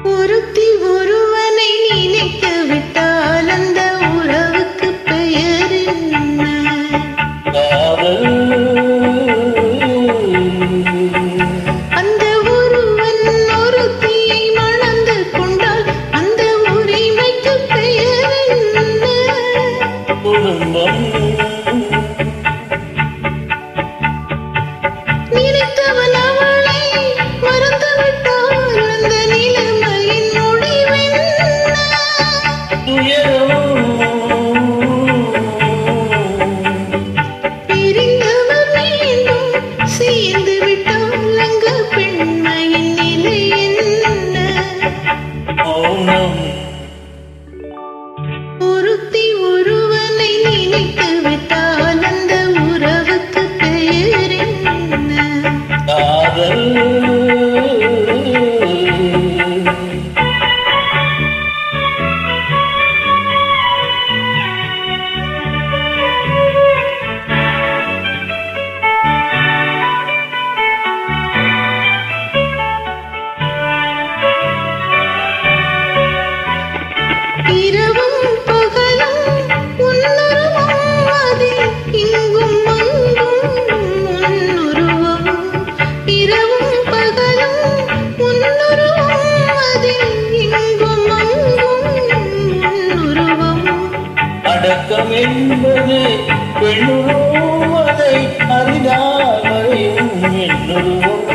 ஒருத்தி ஒருவனை நினைத்து விட்டால் அந்த உறவுக்கு பெயர் என்ன? அந்த ஒருவன் ஒருத்தியை மணந்து கொண்டால் அந்த உரிமைக்கு பெயர் என்ன? நினைத்தவன் அவளை மறந்து விட்டால் அந்த நிலைமையின் முடிவென்ன? பிரிந்தவர் மீண்டும் சேர்ந்து விட்டால் அங்கு பெண்மையின் நிலை என்ன? ஒருத்தி ஒருவனை நினைத்து விட்டால் அந்த உறவுக்கு பெயர் என்ன? இரவும் பகலும் உன்னுருவம் அதில் இங்கும் அங்கும் உன்னுருவம். இரவும் பகலும் உன்னுருவம் அதில் இங்கும் அங்கும் உன்னுருவம். அடக்கம் என்பது பெண்ணுருவம், அதை அறிந்தால் மறையும் என்னுருவம்.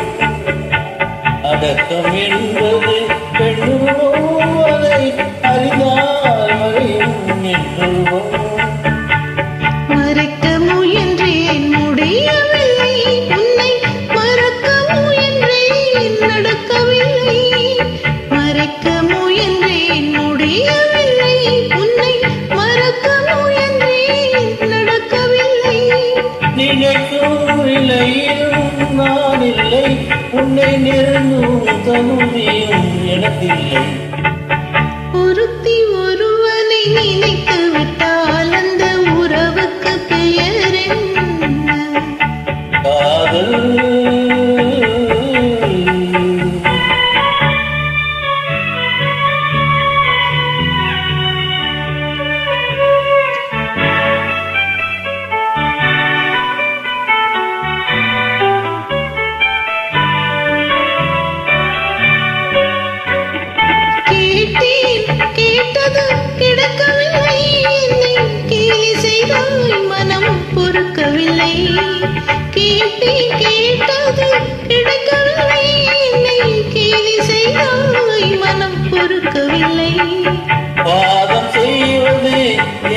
அடக்கம் என்பது பெண்ணுருவம், அதை அறிந்தால் மறையும் என்னுருவம். மறைக்க முயன்றேன் முடியவில்லை, உன்னை மறக்க முயன்றேன் நடக்கவில்லை. மறைக்க முயன்றேன் முடியவில்லை, உன்னை மறக்க முயன்றேன் நடக்கவில்லை. நினைக்கும் நிலையிலும் நான் இல்லை, உன்னை நெருங்கும் தகுதியும் எனக்கில்லை. ஒருத்தி ஒருவனை நினைத்து விட்டால் அந்த உறவுக்கு பெயர் என்ன? காதல். கேட்டது கிடைக்கவில்லை, என்னை கேலி செய்தாய் மனம் பொறுக்கவில்லை. கேட்டது கிடைக்கவில்லை, என்னை கேலி செய்தாய் மனம் பொறுக்கவில்லை. வாதம் செய்வது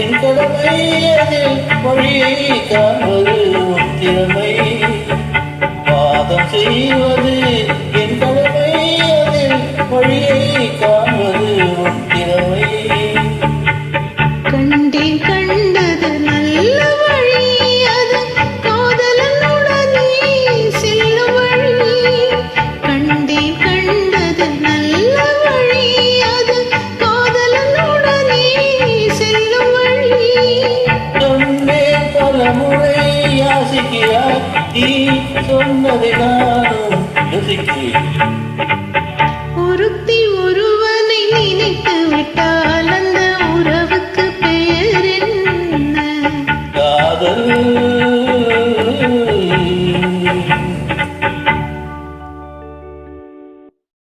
என் கடமை, அதில் மொழியை காண்பது உன் திறமை. வாதம் செய்வது